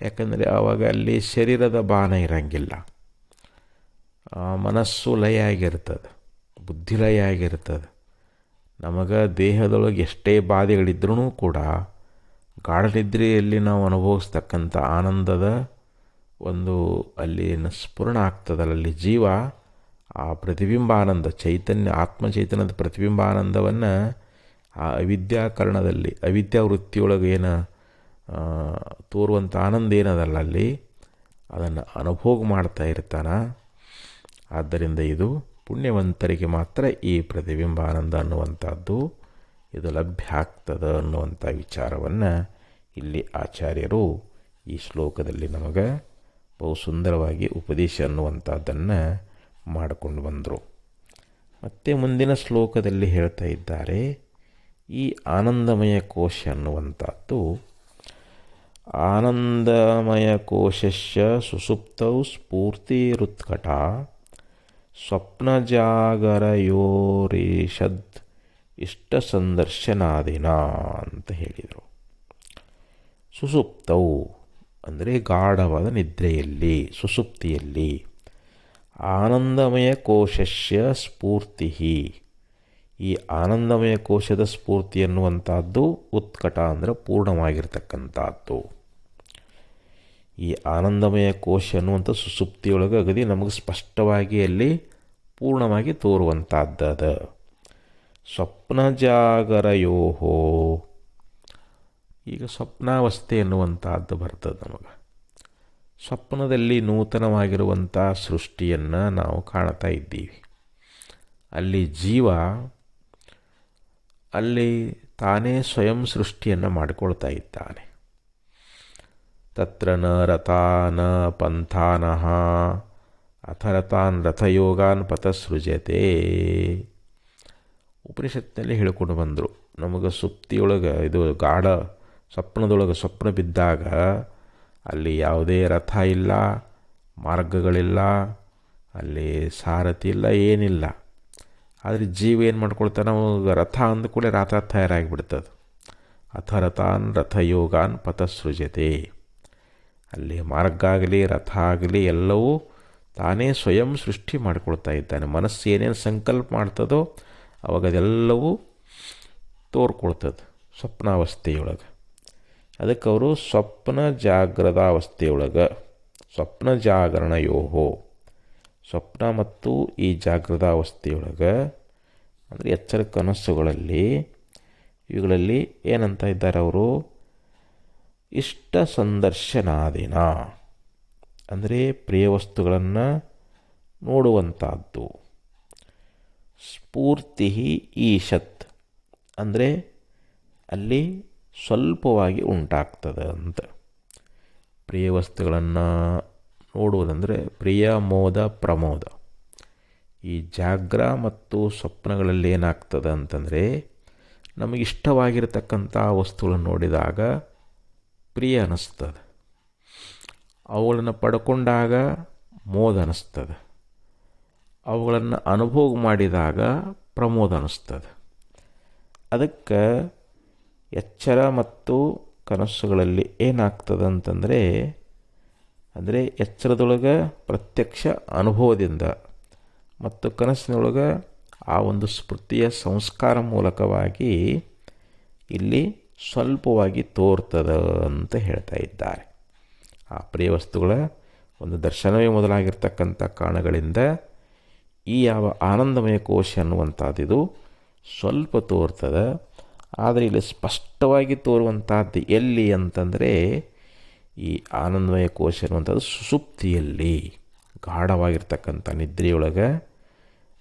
ಯಾಕಂದರೆ ಆವಾಗ ಅಲ್ಲಿ ಶರೀರದ ಬಾನ ಇರಂಗಿಲ್ಲ, ಮನಸ್ಸು ಲಯ ಆಗಿರ್ತದೆ, ಬುದ್ಧಿ ಲಯ ಆಗಿರ್ತದೆ. ನಮಗೆ ದೇಹದೊಳಗೆ ಎಷ್ಟೇ ಬಾಧೆಗಳಿದ್ರೂ ಕೂಡ ಗಾಢನಿದ್ರೆಯಲ್ಲಿ ನಾವು ಅನುಭವಿಸ್ತಕ್ಕಂಥ ಆನಂದದ ಒಂದು ಅಲ್ಲಿ ಸ್ಫುರಣ ಆಗ್ತದಲ್ಲ, ಅಲ್ಲಿ ಜೀವ ಆ ಪ್ರತಿಬಿಂಬಾನಂದ ಚೈತನ್ಯ ಆತ್ಮಚೈತನ್ಯದ ಪ್ರತಿಬಿಂಬಾನಂದವನ್ನು ಆ ಅವಿದ್ಯಾಕರಣದಲ್ಲಿ ಅವಿದ್ಯಾವೃತ್ತಿಯೊಳಗೆ ಏನು ತೋರುವಂಥ ಆನಂದ ಏನದಲ್ಲ ಅಲ್ಲಿ ಅದನ್ನು ಅನುಭೋಗ ಮಾಡ್ತಾ ಇರ್ತಾನೆ. ಆದ್ದರಿಂದ ಇದು ಪುಣ್ಯವಂತರಿಗೆ ಮಾತ್ರ ಈ ಪ್ರತಿಬಿಂಬಾನಂದ ಅನ್ನುವಂಥದ್ದು ಇದು ಲಭ್ಯ ಆಗ್ತದೆ ಅನ್ನುವಂಥ ವಿಚಾರವನ್ನು ಇಲ್ಲಿ ಆಚಾರ್ಯರು ಈ ಶ್ಲೋಕದಲ್ಲಿ ನಮಗೆ ಬಹು ಸುಂದರವಾಗಿ ಉಪದೇಶ ಅನ್ನುವಂಥದ್ದನ್ನು ಮಾಡಿಕೊಂಡು ಬಂದರು. ಮತ್ತು ಮುಂದಿನ ಶ್ಲೋಕದಲ್ಲಿ ಹೇಳ್ತಾ ಇದ್ದಾರೆ, ಈ ಆನಂದಮಯ ಕೋಶ ಅನ್ನುವಂಥದ್ದು ಆನಂದಮಯ ಕೋಶಸ್ಯ ಸುಸುಪ್ತೌ ಸ್ಫೂರ್ತಿರುತ್ಕಟ ಸ್ವಪ್ನಜಾಗರಯೋರೇಷದ್ ಇಷ್ಟ ಸಂದರ್ಶನಾದಿನ ಅಂತ ಹೇಳಿದರು. ಸುಸುಪ್ತವು ಅಂದರೆ ಗಾಢವಾದ ನಿದ್ರೆಯಲ್ಲಿ, ಸುಸುಪ್ತಿಯಲ್ಲಿ ಆನಂದಮಯ ಕೋಶಸ್ಯ ಸ್ಫೂರ್ತಿ, ಈ ಆನಂದಮಯ ಕೋಶದ ಸ್ಫೂರ್ತಿ ಎನ್ನುವಂಥದ್ದು ಉತ್ಕಟ ಅಂದರೆ ಪೂರ್ಣವಾಗಿರ್ತಕ್ಕಂಥದ್ದು. ಈ ಆನಂದಮಯ ಕೋಶ ಅನ್ನುವಂಥ ಸುಸುಪ್ತಿಯೊಳಗೆ ಅಗದಿ ನಮಗೆ ಸ್ಪಷ್ಟವಾಗಿ ಅಲ್ಲಿ ಪೂರ್ಣವಾಗಿ ತೋರುವಂಥದ್ದದ. ಸ್ವಪ್ನ ಜಾಗರಯೋಹೋ, ಈಗ ಸ್ವಪ್ನಾವಸ್ಥೆ ಎನ್ನುವಂಥದ್ದು ಬರ್ತದೆ ನಮಗೆ. ಸ್ವಪ್ನದಲ್ಲಿ ನೂತನವಾಗಿರುವಂಥ ಸೃಷ್ಟಿಯನ್ನು ನಾವು ಕಾಣ್ತಾ ಇದ್ದೀವಿ. ಅಲ್ಲಿ ಜೀವ ಅಲ್ಲಿ ತಾನೇ ಸ್ವಯಂ ಸೃಷ್ಟಿಯನ್ನು ಮಾಡಿಕೊಳ್ತಾ ಇದ್ದಾನೆ. ತತ್ರ ನ ರಥಾ ನ ಪಂಥಾನಃ ಅಥ ರಥಾನ್ ರಥಯೋಗಾನ್ ಪಥಸೃಜತೆ. ಉಪನಿಷತ್ತಿನಲ್ಲಿ ಹೇಳಿಕೊಂಡು ಬಂದರು, ನಮಗೆ ಸುಪ್ತಿಯೊಳಗೆ ಇದು ಗಾಢ ಸ್ವಪ್ನದೊಳಗೆ ಸ್ವಪ್ನ ಬಿದ್ದಾಗ ಅಲ್ಲಿ ಯಾವುದೇ ರಥ ಇಲ್ಲ, ಮಾರ್ಗಗಳಿಲ್ಲ, ಅಲ್ಲಿ ಸಾರಥಿ ಇಲ್ಲ, ಏನಿಲ್ಲ. ಆದರೆ ಜೀವ ಏನು ಮಾಡ್ಕೊಳ್ತಾನೆ, ನಾವು ರಥ ಅಂದ ಕೂಡ ರಥ ತಯಾರಾಗಿಬಿಡ್ತದೆ. ಅಥ ರಥಾನ್ ರಥಯೋಗಾನ್ ಪಥಸೃಜತೆ. ಅಲ್ಲಿ ಮಾರ್ಗ ಆಗಲಿ ರಥ ಆಗಲಿ ಎಲ್ಲವೂ ತಾನೇ ಸ್ವಯಂ ಸೃಷ್ಟಿ ಮಾಡಿಕೊಳ್ತಾ ಇದ್ದಾನೆ. ಮನಸ್ಸು ಏನೇನು ಸಂಕಲ್ಪ ಮಾಡ್ತದೋ ಅವಾಗ ಅದೆಲ್ಲವೂ ತೋರ್ಕೊಳ್ತದೆ ಸ್ವಪ್ನಾವಸ್ಥೆಯೊಳಗೆ. ಅದಕ್ಕೆ ಅವರು ಸ್ವಪ್ನ ಜಾಗ್ರತಾವಸ್ಥೆಯೊಳಗೆ, ಸ್ವಪ್ನ ಜಾಗರಣಯೋಹೋ, ಸ್ವಪ್ನ ಮತ್ತು ಈ ಜಾಗೃತಾವಸ್ಥೆಯೊಳಗೆ ಅಂದರೆ ಎಚ್ಚರ ಕನಸುಗಳಲ್ಲಿ ಇವುಗಳಲ್ಲಿ ಏನಂತ ಇದ್ದಾರೆ ಅವರು, ಇಷ್ಟ ಸಂದರ್ಶನಾದಿನ ಅಂದರೆ ಪ್ರಿಯ ವಸ್ತುಗಳನ್ನು ನೋಡುವಂಥದ್ದು. ಸ್ಫೂರ್ತಿ ಈಶತ್ ಅಂದರೆ ಅಲ್ಲಿ ಸ್ವಲ್ಪವಾಗಿ ಉಂಟಾಗ್ತದೆ ಅಂತ. ಪ್ರಿಯ ವಸ್ತುಗಳನ್ನು ನೋಡುವುದಂದರೆ ಪ್ರಿಯ ಮೋದ ಪ್ರಮೋದ. ಈ ಜಾಗ್ರ ಮತ್ತು ಸ್ವಪ್ನಗಳಲ್ಲಿ ಏನಾಗ್ತದೆ ಅಂತಂದರೆ ನಮಗಿಷ್ಟವಾಗಿರತಕ್ಕಂಥ ವಸ್ತುಗಳನ್ನು ನೋಡಿದಾಗ ಪ್ರಿಯ ಅನ್ನಿಸ್ತದೆ, ಅವುಗಳನ್ನು ಪಡ್ಕೊಂಡಾಗ ಮೋದ ಅನ್ನಿಸ್ತದೆ, ಅವುಗಳನ್ನು ಅನುಭೋಗ ಮಾಡಿದಾಗ ಪ್ರಮೋದ ಅನ್ನಿಸ್ತದೆ. ಅದಕ್ಕೆ ಎಚ್ಚರ ಮತ್ತು ಕನಸುಗಳಲ್ಲಿ ಏನಾಗ್ತದೆ ಅಂತಂದರೆ ಅಂದರೆ ಎಚ್ಚರದೊಳಗೆ ಪ್ರತ್ಯಕ್ಷ ಅನುಭವದಿಂದ ಮತ್ತು ಕನಸಿನೊಳಗೆ ಆ ಒಂದು ಸ್ಮೃತಿಯ ಸಂಸ್ಕಾರ ಮೂಲಕವಾಗಿ ಇಲ್ಲಿ ಸ್ವಲ್ಪವಾಗಿ ತೋರ್ತದೆ ಅಂತ ಹೇಳ್ತಾ ಇದ್ದಾರೆ. ಆ ಪ್ರಿಯ ವಸ್ತುಗಳ ಒಂದು ದರ್ಶನವೇ ಮೊದಲಾಗಿರ್ತಕ್ಕಂಥ ಕಾರಣಗಳಿಂದ ಈ ಯಾವ ಆನಂದಮಯ ಕೋಶ ಅನ್ನುವಂಥದ್ದು ಸ್ವಲ್ಪ ತೋರ್ತದೆ. ಆದರೆ ಇಲ್ಲಿ ಸ್ಪಷ್ಟವಾಗಿ ತೋರುವಂಥದ್ದು ಎಲ್ಲಿ ಅಂತಂದರೆ ಈ ಆನಂದಮಯ ಕೋಶ ಅನ್ನುವಂಥದ್ದು ಸುಸುಪ್ತಿಯಲ್ಲಿ, ಗಾಢವಾಗಿರ್ತಕ್ಕಂಥ ನಿದ್ರೆಯೊಳಗೆ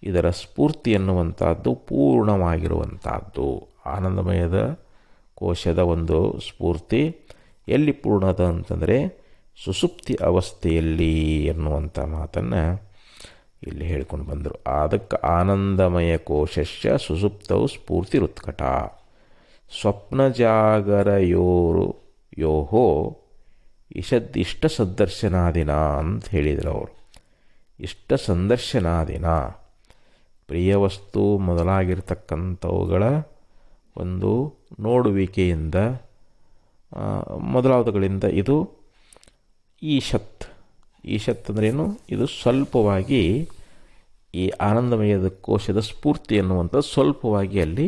ಇದರ ಸ್ಫೂರ್ತಿ ಎನ್ನುವಂಥದ್ದು ಪೂರ್ಣವಾಗಿರುವಂಥದ್ದು. ಆನಂದಮಯದ ಕೋಶದ ಒಂದು ಸ್ಫೂರ್ತಿ ಎಲ್ಲಿ ಪೂರ್ಣದ ಅಂತಂದರೆ ಸುಸುಪ್ತಿ ಅವಸ್ಥೆಯಲ್ಲಿ ಎನ್ನುವಂಥ ಮಾತನ್ನು ಇಲ್ಲಿ ಹೇಳ್ಕೊಂಡು ಬಂದರು. ಅದಕ್ಕೆ ಆನಂದಮಯ ಕೋಶಸ್ಯ ಸುಸುಪ್ತವು ಸ್ಫೂರ್ತಿರುತ್ಕಟ ಸ್ವಪ್ನ ಜಾಗರಯೋಹೋ ಇಷ್ಟ ಸದ್ದರ್ಶನಾದಿನ ಅಂತ ಹೇಳಿದರು ಅವರು. ಇಷ್ಟ ಸಂದರ್ಶನಾದಿನ ಪ್ರಿಯ ವಸ್ತು ಮೊದಲಾಗಿರ್ತಕ್ಕಂಥವುಗಳ ಒಂದು ನೋಡುವಿಕೆಯಿಂದ ಮೊದಲಾದವುಗಳಿಂದ ಇದು ಈಶತ್ ಅಂದ್ರೇನು, ಇದು ಸ್ವಲ್ಪವಾಗಿ ಈ ಆನಂದಮಯದ ಕೋಶದ ಸ್ಫೂರ್ತಿ ಅನ್ನುವಂಥದ್ದು ಸ್ವಲ್ಪವಾಗಿ ಅಲ್ಲಿ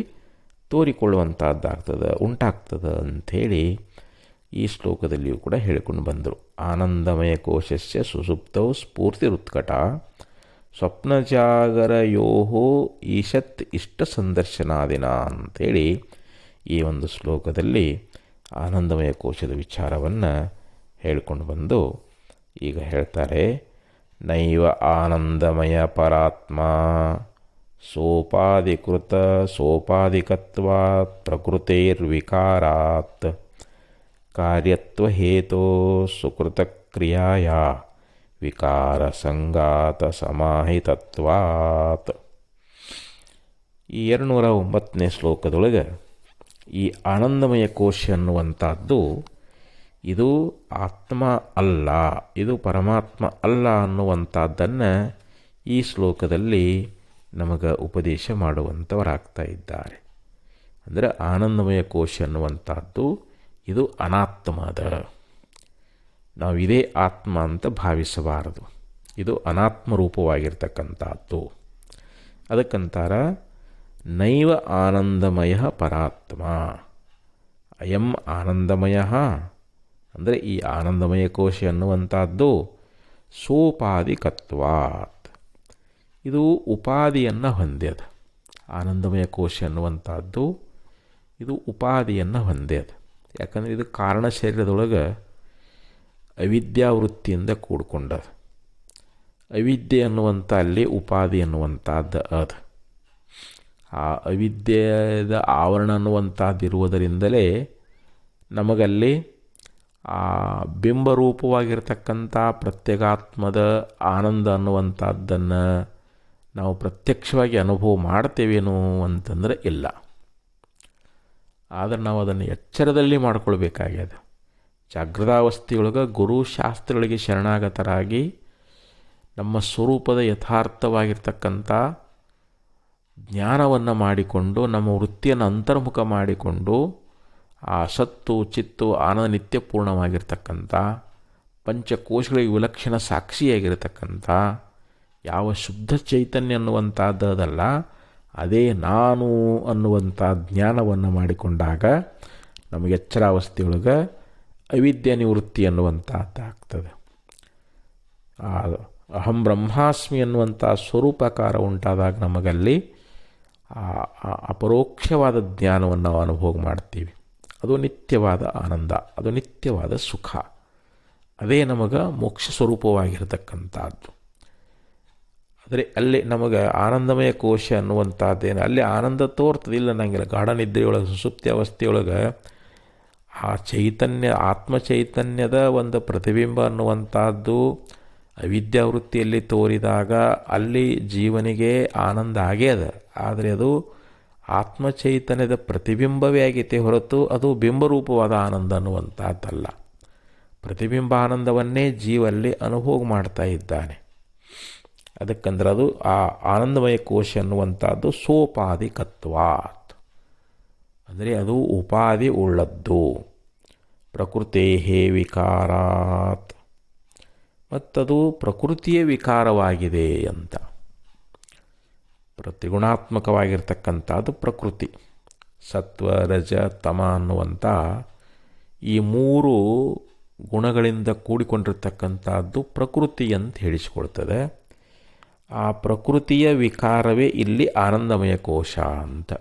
ತೋರಿಕೊಳ್ಳುವಂಥದ್ದಾಗ್ತದೆ, ಉಂಟಾಗ್ತದೆ ಅಂಥೇಳಿ ಈ ಶ್ಲೋಕದಲ್ಲಿಯೂ ಕೂಡ ಹೇಳಿಕೊಂಡು ಬಂದರು. ಆನಂದಮಯ ಕೋಶಸ್ಯ ಸುಸುಪ್ತೌ ಸ್ಫೂರ್ತಿರುತ್ಕಟ ಸ್ವಪ್ನಜಾಗರಯೋ ಈಶತ್ ಇಷ್ಟ ಸಂದರ್ಶನಾದಿನ ಅಂಥೇಳಿ ಈ ಒಂದು ಶ್ಲೋಕದಲ್ಲಿ ಆನಂದಮಯ ಕೋಶದ ವಿಚಾರವನ್ನು ಹೇಳಿಕೊಂಡು ಬಂದು ಈಗ ಹೇಳ್ತಾರೆ. ನೈವ ಆನಂದಮಯ ಪರಾತ್ಮ ಸೋಪಾಧಿಕತ್ವಾತ್ ಪ್ರಕೃತೈರ್ವಿಕಾರಾತ್ ಕಾರ್ಯತ್ವಹೇತೋ ಸುಕೃತಕ್ರಿಯಾಯ ವಿಕಾರ ಸಂಗಾತ ಸಮಾಹಿತತ್ವಾತ್. ಈ 209ನೇ ಶ್ಲೋಕದೊಳಗೆ ಈ ಆನಂದಮಯ ಕೋಶ ಅನ್ನುವಂಥದ್ದು ಇದು ಆತ್ಮ ಅಲ್ಲ, ಇದು ಪರಮಾತ್ಮ ಅಲ್ಲ ಅನ್ನುವಂಥದ್ದನ್ನು ಈ ಶ್ಲೋಕದಲ್ಲಿ ನಮಗೆ ಉಪದೇಶ ಮಾಡುವಂಥವರಾಗ್ತಾ ಇದ್ದಾರೆ. ಅಂದರೆ ಆನಂದಮಯ ಕೋಶ ಅನ್ನುವಂಥದ್ದು ಇದು ಅನಾತ್ಮದ, ನಾವು ಇದೇ ಆತ್ಮ ಅಂತ ಭಾವಿಸಬಾರದು, ಇದು ಅನಾತ್ಮ ರೂಪವಾಗಿರ್ತಕ್ಕಂಥದ್ದು. ಅದಕ್ಕಂತಾರ ನೈವ ಆನಂದಮಯ ಪರಾತ್ಮ, ಅಯಂ ಆನಂದಮಯ ಅಂದರೆ ಈ ಆನಂದಮಯ ಕೋಶ ಅನ್ನುವಂಥದ್ದು ಸೋಪಾಧಿಕತ್ವಾತ್, ಇದು ಉಪಾದಿಯನ್ನು ಹೊಂದ್ಯದ. ಆನಂದಮಯ ಕೋಶ ಅನ್ನುವಂಥದ್ದು ಇದು ಉಪಾದಿಯನ್ನು ಹೊಂದ್ಯದ. ಯಾಕಂದರೆ ಇದು ಕಾರಣ ಶರೀರದೊಳಗೆ ಅವಿದ್ಯಾವೃತ್ತಿಯಿಂದ ಕೂಡ್ಕೊಂಡದ. ಅವಿದ್ಯೆ ಅನ್ನುವಂಥ ಅಲ್ಲಿ ಉಪಾದಿ ಅನ್ನುವಂಥದ್ದು ಅದು. ಆ ಅವಿದ್ಯೆದ ಆವರಣ ಅನ್ನುವಂಥದ್ದು ಇರುವುದರಿಂದಲೇ ನಮಗಲ್ಲಿ ಆ ಬಿಂಬರೂಪವಾಗಿರ್ತಕ್ಕಂಥ ಪ್ರತ್ಯೇಗಾತ್ಮದ ಆನಂದ ಅನ್ನುವಂಥದ್ದನ್ನು ನಾವು ಪ್ರತ್ಯಕ್ಷವಾಗಿ ಅನುಭವ ಮಾಡ್ತೇವೇನೋ ಅಂತಂದರೆ ಇಲ್ಲ. ಆದರೆ ನಾವು ಅದನ್ನು ಎಚ್ಚರದಲ್ಲಿ ಮಾಡ್ಕೊಳ್ಬೇಕಾಗ್ಯದ. ಜಾಗೃತಾವಸ್ಥೆಯೊಳಗೆ ಗುರು ಶಾಸ್ತ್ರಗಳಿಗೆ ಶರಣಾಗತರಾಗಿ ನಮ್ಮ ಸ್ವರೂಪದ ಯಥಾರ್ಥವಾಗಿರ್ತಕ್ಕಂಥ ಜ್ಞಾನವನ್ನು ಮಾಡಿಕೊಂಡು ನಮ್ಮ ವೃತ್ತಿಯನ್ನು ಅಂತರ್ಮುಖ ಮಾಡಿಕೊಂಡು ಆ ಸತ್ತು ಚಿತ್ತು ಆನಂದ ನಿತ್ಯಪೂರ್ಣವಾಗಿರ್ತಕ್ಕಂಥ ಪಂಚಕೋಶಗಳಿಗೆ ವಿಲಕ್ಷಣ ಸಾಕ್ಷಿಯಾಗಿರ್ತಕ್ಕಂಥ ಯಾವ ಶುದ್ಧ ಚೈತನ್ಯ ಅನ್ನುವಂಥದ್ದಲ್ಲ, ಅದೇ ನಾನು ಅನ್ನುವಂಥ ಜ್ಞಾನವನ್ನು ಮಾಡಿಕೊಂಡಾಗ ನಮಗೆ ಎಚ್ಚರಾವಸ್ಥೆಯೊಳಗೆ ಅವಿದ್ಯೆ ನಿವೃತ್ತಿ ಅನ್ನುವಂಥದ್ದಾಗ್ತದೆ. ಅಹಂ ಬ್ರಹ್ಮಾಸ್ಮಿ ಅನ್ನುವಂಥ ಸ್ವರೂಪಾಕಾರ ಉಂಟಾದಾಗ ನಮಗಲ್ಲಿ ಅಪರೋಕ್ಷವಾದ ಜ್ಞಾನವನ್ನು ನಾವು ಅನುಭವ ಮಾಡ್ತೀವಿ. ಅದು ನಿತ್ಯವಾದ ಆನಂದ, ಅದು ನಿತ್ಯವಾದ ಸುಖ, ಅದೇ ನಮಗೆ ಮೋಕ್ಷ ಸ್ವರೂಪವಾಗಿರತಕ್ಕಂಥದ್ದು. ಆದರೆ ಅಲ್ಲಿ ನಮಗೆ ಆನಂದಮಯ ಕೋಶ ಅನ್ನುವಂಥದ್ದೇನು ಅಲ್ಲಿ ಆನಂದ ತೋರ್ತದಿಲ್ಲ ನನಗೆಲ್ಲ. ಗಾಢ ನಿದ್ರೆಯೊಳಗೆ ಸುಸುಪ್ತಿ ಅವಸ್ಥೆಯೊಳಗೆ ಆ ಚೈತನ್ಯ ಆತ್ಮಚೈತನ್ಯದ ಒಂದು ಪ್ರತಿಬಿಂಬ ಅನ್ನುವಂಥದ್ದು ಅವಿದ್ಯಾವೃತ್ತಿಯಲ್ಲಿ ತೋರಿದಾಗ ಅಲ್ಲಿ ಜೀವನಿಗೆ ಆನಂದ ಆಗೇ ಅದ. ಆದರೆ ಅದು ಆತ್ಮಚೈತನ್ಯದ ಪ್ರತಿಬಿಂಬವೇ ಆಗೈತೆ ಹೊರತು ಅದು ಬಿಂಬರೂಪವಾದ ಆನಂದ ಅನ್ನುವಂಥದ್ದಲ್ಲ. ಪ್ರತಿಬಿಂಬ ಆನಂದವನ್ನೇ ಜೀವಲ್ಲಿ ಅನುಭೋಗ ಮಾಡ್ತಾ ಇದ್ದಾನೆ. ಅದಕ್ಕಂದ್ರೆ ಅದು ಆ ಆನಂದಮಯ ಕೋಶ ಅನ್ನುವಂಥದ್ದು ಸೋಪಾಧಿಕತ್ವಾತ್, ಅಂದರೆ ಅದು ಉಪಾಧಿ ಉಳ್ಳದ್ದು. ಪ್ರಕೃತೇ ವಿಕಾರಾತ್, ಮತ್ತದು ಪ್ರಕೃತಿಯೇ ವಿಕಾರವಾಗಿದೆ ಅಂತ. ತ್ರಿಗುಣಾತ್ಮಕವಾಗಿರ್ತಕ್ಕಂಥದ್ದು ಪ್ರಕೃತಿ. ಸತ್ವ ರಜ ತಮ ಅನ್ನುವಂಥ ಈ ಮೂರು ಗುಣಗಳಿಂದ ಕೂಡಿಕೊಂಡಿರ್ತಕ್ಕಂಥದ್ದು ಪ್ರಕೃತಿ ಅಂತ ಹೇಳಿಸಿಕೊಳ್ತದೆ. ಆ ಪ್ರಕೃತಿಯ ವಿಕಾರವೇ ಇಲ್ಲಿ ಆನಂದಮಯ ಕೋಶ ಅಂತ.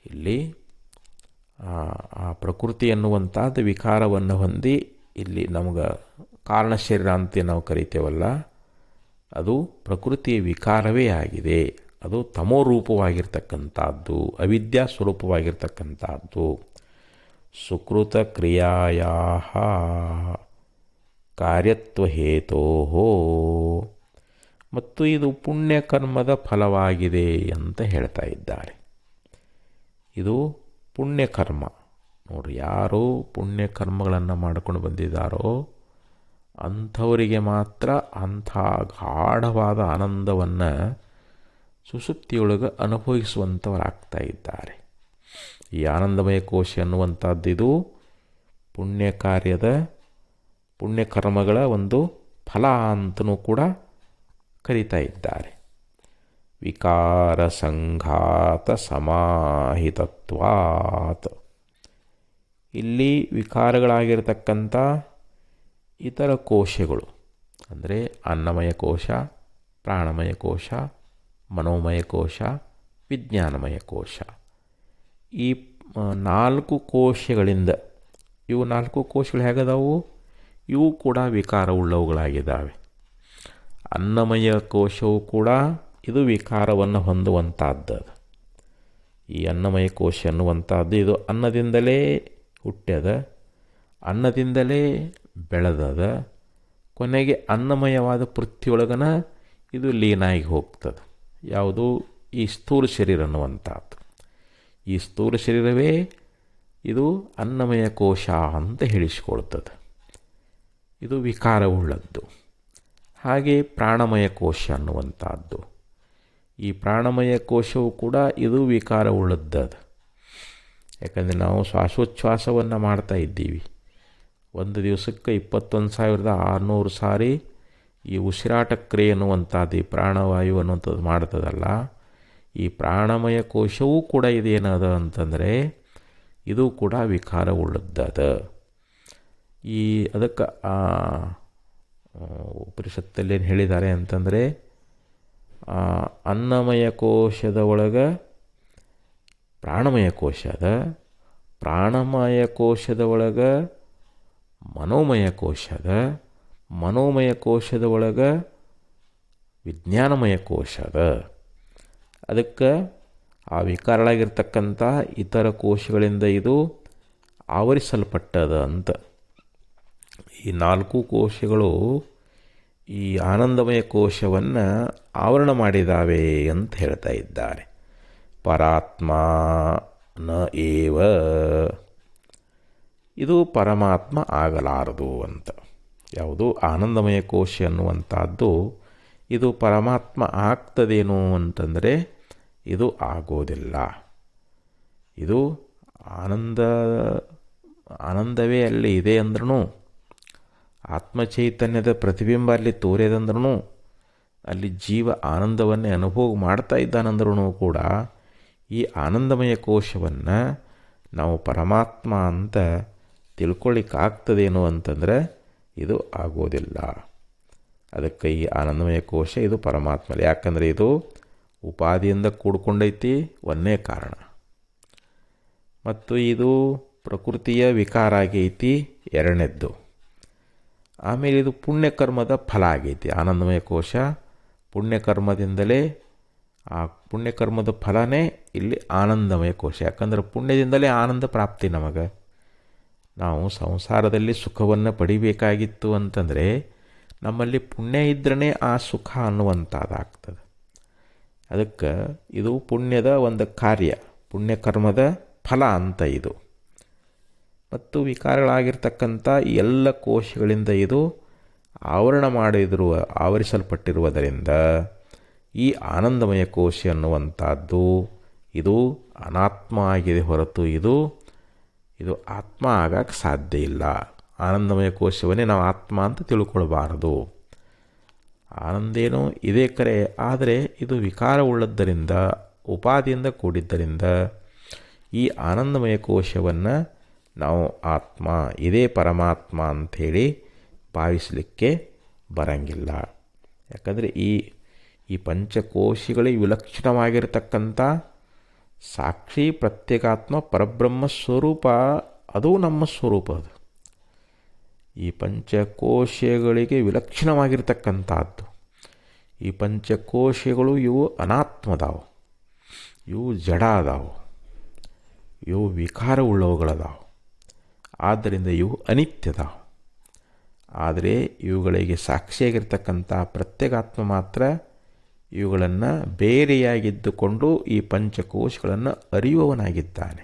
ಇಲ್ಲಿ ಆ ಪ್ರಕೃತಿ ಅನ್ನುವಂಥದ್ದು ವಿಕಾರವನ್ನು ಹೊಂದಿ ಇಲ್ಲಿ ನಮಗೆ ಕಾರಣ ಶರೀರ ಅಂತ ನಾವು ಕರಿತೇವಲ್ಲ, ಅದು ಪ್ರಕೃತಿಯ ವಿಕಾರವೇ ಆಗಿದೆ. ಅದು ತಮೋರೂಪವಾಗಿರ್ತಕ್ಕಂಥದ್ದು, ಅವಿದ್ಯಾ ಸ್ವರೂಪವಾಗಿರ್ತಕ್ಕಂಥದ್ದು. ಸುಕೃತ ಕ್ರಿಯಾಯ ಕಾರ್ಯತ್ವಹೇತೋ, ಮತ್ತು ಇದು ಪುಣ್ಯಕರ್ಮದ ಫಲವಾಗಿದೆ ಅಂತ ಹೇಳ್ತಾ ಇದ್ದಾರೆ. ಇದು ಪುಣ್ಯಕರ್ಮ. ನೋಡ್ರಿ, ಯಾರು ಪುಣ್ಯಕರ್ಮಗಳನ್ನು ಮಾಡ್ಕೊಂಡು ಬಂದಿದ್ದಾರೋ ಅಂಥವರಿಗೆ ಮಾತ್ರ ಅಂಥ ಗಾಢವಾದ ಆನಂದವನ್ನು ಸುಷುಪ್ತಿಯೊಳಗೆ ಅನುಭವಿಸುವಂಥವರಾಗ್ತಾ ಇದ್ದಾರೆ. ಈ ಆನಂದಮಯ ಕೋಶ ಅನ್ನುವಂಥದ್ದು ಇದು ಪುಣ್ಯಕರ್ಮಗಳ ಒಂದು ಫಲ ಅಂತಲೂ ಕೂಡ ಕರೀತಾ ಇದ್ದಾರೆ. ವಿಕಾರ ಸಂಘಾತ ಸಮಾಹಿತತ್ವಾತ್. ಇಲ್ಲಿ ವಿಕಾರಗಳಾಗಿರ್ತಕ್ಕಂಥ ಇತರ ಕೋಶಗಳು ಅಂದರೆ ಅನ್ನಮಯ ಕೋಶ, ಪ್ರಾಣಮಯ ಕೋಶ, ಮನೋಮಯ ಕೋಶ, ವಿಜ್ಞಾನಮಯ ಕೋಶ, ಈ 4 ಕೋಶಗಳಿಂದ ಇವು 4 ಕೋಶಗಳು ಹೇಗದಾವು? ಇವು ಕೂಡ ವಿಕಾರವುಳ್ಳವುಗಳಾಗಿದ್ದಾವೆ. ಅನ್ನಮಯ ಕೋಶವು ಕೂಡ ಇದು ವಿಕಾರವನ್ನು ಹೊಂದುವಂಥದ್ದು. ಈ ಅನ್ನಮಯ ಕೋಶ ಅನ್ನುವಂಥದ್ದು ಇದು ಅನ್ನದಿಂದಲೇ ಹುಟ್ಟ್ಯದ, ಅನ್ನದಿಂದಲೇ ಬೆಳೆದದ, ಕೊನೆಗೆ ಅನ್ನಮಯವಾದ ಪೃಥ್ವಿಯೊಳಗನ ಇದು ಲೀನಾಗಿ ಹೋಗ್ತದೆ. ಯಾವುದು? ಈ ಸ್ಥೂಲ ಶರೀರ ಅನ್ನುವಂಥದ್ದು. ಈ ಸ್ಥೂಲ ಶರೀರವೇ ಇದು ಅನ್ನಮಯ ಕೋಶ ಅಂತ ಹೇಳಿಸಿಕೊಳ್ತದೆ. ಇದು ವಿಕಾರವುಳ್ಳದ್ದು. ಹಾಗೆ ಪ್ರಾಣಮಯ ಕೋಶ ಅನ್ನುವಂಥದ್ದು, ಈ ಪ್ರಾಣಮಯ ಕೋಶವು ಕೂಡ ಇದು ವಿಕಾರವುಳ್ಳದ್ದದು. ಯಾಕಂದರೆ ನಾವು ಶ್ವಾಸೋಚ್ಛ್ವಾಸವನ್ನು ಮಾಡ್ತಾ ಇದ್ದೀವಿ. ಒಂದು ದಿವಸಕ್ಕೆ 21,600 ಸಾರಿ ಈ ಉಸಿರಾಟ ಕ್ರಿಯೆ ಅನ್ನುವಂಥದ್ದು, ಈ ಪ್ರಾಣವಾಯು ಅನ್ನುವಂಥದ್ದು ಮಾಡ್ತದಲ್ಲ, ಈ ಪ್ರಾಣಮಯ ಕೋಶವೂ ಕೂಡ ಇದೇನದ ಅಂತಂದರೆ ಇದು ಕೂಡ ವಿಕಾರವುಳ್ಳದ್ದದ. ಅದಕ್ಕೆ ಉಪನಿಷತ್ತಲ್ಲಿ ಏನು ಹೇಳಿದ್ದಾರೆ ಅಂತಂದರೆ, ಅನ್ನಮಯ ಕೋಶದ ಒಳಗೆ ಪ್ರಾಣಮಯ ಕೋಶ ಅದ, ಪ್ರಾಣಮಯ ಕೋಶದ ಒಳಗೆ ಮನೋಮಯ ಕೋಶ ಅದ, ಮನೋಮಯ ಕೋಶದ ಒಳಗೆ ವಿಜ್ಞಾನಮಯ ಕೋಶ ಅದ. ಅದಕ್ಕೆ ಆ ವಿಕಾರಗಳಾಗಿರ್ತಕ್ಕಂಥ ಇತರ ಕೋಶಗಳಿಂದ ಇದು ಆವರಿಸಲ್ಪಟ್ಟದ ಅಂತ. ಈ 4 ಕೋಶಗಳು ಈ ಆನಂದಮಯ ಕೋಶವನ್ನು ಆವರಣ ಮಾಡಿದ್ದಾವೆ ಅಂತ ಹೇಳ್ತಾ ಇದ್ದಾರೆ. ಪರಾತ್ಮ ನ ಏವ, ಇದು ಪರಮಾತ್ಮ ಆಗಲಾರದು ಅಂತ. ಯಾವುದು? ಆನಂದಮಯ ಕೋಶ ಅನ್ನುವಂಥದ್ದು ಇದು ಪರಮಾತ್ಮ ಆಗ್ತದೇನು ಅಂತಂದರೆ ಇದು ಆಗೋದಿಲ್ಲ. ಇದು ಆನಂದವೇ ಅಲ್ಲಿ ಇದೆ ಅಂದ್ರೂ, ಆತ್ಮಚೈತನ್ಯದ ಪ್ರತಿಬಿಂಬ ಅಲ್ಲಿ ತೋರಿದಂದ್ರೂ, ಅಲ್ಲಿ ಜೀವ ಆನಂದವನ್ನೇ ಅನುಭವ ಮಾಡ್ತಾ ಇದ್ದಾನಂದ್ರೂ ಕೂಡ ಈ ಆನಂದಮಯ ಕೋಶವನ್ನು ನಾವು ಪರಮಾತ್ಮ ಅಂತ ತಿಳ್ಕೊಳ್ಳಿಕ್ಕಾಗ್ತದೇನು ಅಂತಂದರೆ ಇದು ಆಗೋದಿಲ್ಲ. ಅದಕ್ಕೆ ಈ ಆನಂದಮಯ ಕೋಶ ಇದು ಪರಮಾತ್ಮ. ಯಾಕಂದರೆ ಇದು ಉಪಾದಿಯಿಂದ ಕೂಡ್ಕೊಂಡೈತಿ, ಒಂದೇ ಕಾರಣ. ಮತ್ತು ಇದು ಪ್ರಕೃತಿಯ ವಿಕಾರ ಆಗೈತಿ, ಎರಡನೇದ್ದು. ಆಮೇಲೆ ಇದು ಪುಣ್ಯಕರ್ಮದ ಫಲ ಆಗೈತಿ. ಆನಂದಮಯ ಕೋಶ ಪುಣ್ಯಕರ್ಮದಿಂದಲೇ, ಆ ಪುಣ್ಯಕರ್ಮದ ಫಲನೇ ಇಲ್ಲಿ ಆನಂದಮಯ ಕೋಶ. ಯಾಕಂದ್ರೆ ಪುಣ್ಯದಿಂದಲೇ ಆನಂದ ಪ್ರಾಪ್ತಿ. ನಮಗೆ ನಾವು ಸಂಸಾರದಲ್ಲಿ ಸುಖವನ್ನು ಪಡಿಬೇಕಾಗಿತ್ತು ಅಂತಂದರೆ ನಮ್ಮಲ್ಲಿ ಪುಣ್ಯ ಇದ್ರೇ ಆ ಸುಖ ಅನ್ನುವಂಥದ್ದಾಗ್ತದೆ. ಅದಕ್ಕೆ ಇದು ಪುಣ್ಯದ ಒಂದು ಕಾರ್ಯ, ಪುಣ್ಯಕರ್ಮದ ಫಲ ಅಂತ ಇದು. ಮತ್ತು ವಿಕಾರಗಳಾಗಿರ್ತಕ್ಕಂಥ ಎಲ್ಲ ಕೋಶಗಳಿಂದ ಇದು ಆವರಿಸಲ್ಪಟ್ಟಿರುವುದರಿಂದ ಈ ಆನಂದಮಯ ಕೋಶ ಅನ್ನುವಂಥದ್ದು ಇದು ಅನಾತ್ಮ ಆಗಿದೆ ಹೊರತು ಇದು ಆತ್ಮ ಆಗಕ್ಕೆ ಸಾಧ್ಯ ಇಲ್ಲ. ಆನಂದಮಯ ಕೋಶವನ್ನೇ ನಾವು ಆತ್ಮ ಅಂತ ತಿಳ್ಕೊಳ್ಬಾರದು. ಆನಂದೇನೋ ಇದೇ ಕರೆ, ಆದರೆ ಇದು ವಿಕಾರವುಳ್ಳದ್ದರಿಂದ, ಉಪಾದಿಯಿಂದ ಕೂಡಿದ್ದರಿಂದ ಈ ಆನಂದಮಯ ಕೋಶವನ್ನು ನಾವು ಆತ್ಮ, ಇದೇ ಪರಮಾತ್ಮ ಅಂಥೇಳಿ ಭಾವಿಸಲಿಕ್ಕೆ ಬರಂಗಿಲ್ಲ. ಯಾಕಂದರೆ ಈ ಪಂಚಕೋಶಗಳಿಗೆ ವಿಲಕ್ಷಣವಾಗಿರ್ತಕ್ಕಂಥ ಸಾಕ್ಷಿ ಪ್ರತ್ಯೇಕಾತ್ಮ ಪರಬ್ರಹ್ಮ ಸ್ವರೂಪ, ಅದು ನಮ್ಮ ಸ್ವರೂಪ. ಅದು ಈ ಪಂಚಕೋಶಗಳಿಗೆ ವಿಲಕ್ಷಣವಾಗಿರ್ತಕ್ಕಂಥದ್ದು. ಈ ಪಂಚಕೋಶಗಳು ಇವು ಅನಾತ್ಮದಾವು, ಇವು ಜಡ ಅದಾವು, ಇವು ವಿಕಾರವುಳ್ಳವುಗಳದಾವು. ಆದ್ದರಿಂದ ಇವು ಅನಿತ್ಯದಾವು. ಆದರೆ ಇವುಗಳಿಗೆ ಸಾಕ್ಷಿಯಾಗಿರ್ತಕ್ಕಂಥ ಪ್ರತ್ಯೇಕಾತ್ಮ ಮಾತ್ರ ಇವುಗಳನ್ನು ಬೇರೆಯಾಗಿದ್ದುಕೊಂಡು ಈ ಪಂಚಕೋಶಗಳನ್ನು ಅರಿಯುವವನಾಗಿದ್ದಾನೆ.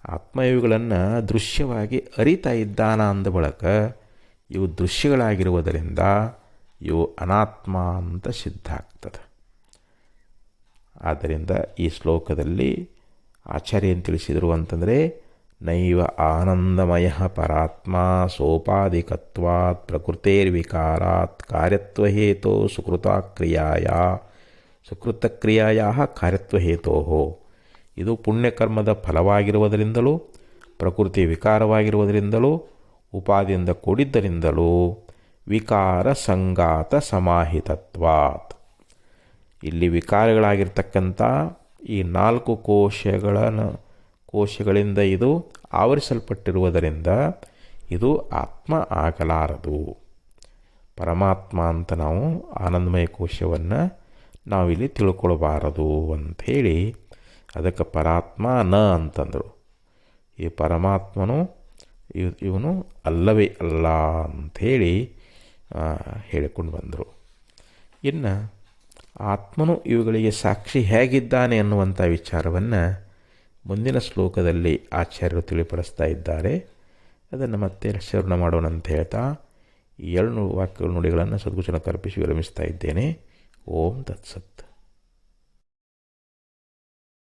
ಆತ್ಮ ಇವುಗಳನ್ನು ದೃಶ್ಯವಾಗಿ ಅರಿತಾ ಇದ್ದಾನ ಅಂದ ಬಳಕ ಇವು ದೃಶ್ಯಗಳಾಗಿರುವುದರಿಂದ ಇವು ಅನಾತ್ಮ ಅಂತ ಸಿದ್ಧ ಆಗ್ತದೆ. ಆದ್ದರಿಂದ ಈ ಶ್ಲೋಕದಲ್ಲಿ ಆಚಾರ್ಯ ಏನು ತಿಳಿಸಿದರು ಅಂತಂದರೆ, ನೈವ ಆನಂದಮಯ ಪರಾತ್ಮ ಸೋಪಾಧಿಕತ್ವಾತ್ ಪ್ರಕೃತೇರ್ವಿಕಾರಾತ್ ಕಾರ್ಯತ್ವಹೇತೋ ಸುಕೃತಕ್ರಿಯಾಯ ಕಾರ್ಯತ್ವಹೇತೋ. ಇದು ಪುಣ್ಯಕರ್ಮದ ಫಲವಾಗಿರುವುದರಿಂದಲೂ ಪ್ರಕೃತಿ ವಿಕಾರವಾಗಿರುವುದರಿಂದಲೂ ಉಪಾದಿಯಿಂದ ಕೂಡಿದ್ದರಿಂದಲೂ ವಿಕಾರ ಸಂಗಾತ ಸಮಾಹಿತತ್ವಾತ್. ಇಲ್ಲಿ ವಿಕಾರಗಳಾಗಿರ್ತಕ್ಕಂಥ ಈ 4 ಕೋಶಗಳಿಂದ ಇದು ಆವರಿಸಲ್ಪಟ್ಟಿರುವುದರಿಂದ ಇದು ಆತ್ಮ ಆಗಲಾರದು. ಪರಮಾತ್ಮ ಅಂತ ನಾವು ಆನಂದಮಯ ಕೋಶವನ್ನು ನಾವಿಲ್ಲಿ ತಿಳ್ಕೊಳ್ಬಾರದು ಅಂಥೇಳಿ ಅದಕ್ಕೆ ಪರಾತ್ಮ ನ ಅಂತಂದರು. ಈ ಪರಮಾತ್ಮನು ಇವನು ಅಲ್ಲವೇ ಅಲ್ಲ ಅಂಥೇಳಿ ಹೇಳಿಕೊಂಡು ಬಂದರು. ಇನ್ನು ಆತ್ಮನು ಇವುಗಳಿಗೆ ಸಾಕ್ಷಿ ಹೇಗಿದ್ದಾನೆ ಅನ್ನುವಂಥ ವಿಚಾರವನ್ನು ಮುಂದಿನ ಶ್ಲೋಕದಲ್ಲಿ ಆಚಾರ್ಯರು ತಿಳಿಪಡಿಸ್ತಾ ಇದ್ದಾರೆ. ಅದನ್ನು ಮತ್ತೆ ಶ್ರವಣ ಮಾಡೋಣ ಅಂತ ಹೇಳ್ತಾ ಈ 2 ವಾಕ್ಯಗಳ ನುಡಿಗಳನ್ನು ಸದ್ಗುರುಚರಣಕ್ಕೆ ಅರ್ಪಿಸಿ ವಿರಮಿಸ್ತಾ ಇದ್ದೇನೆ. ಓಂ ತತ್ಸತ್.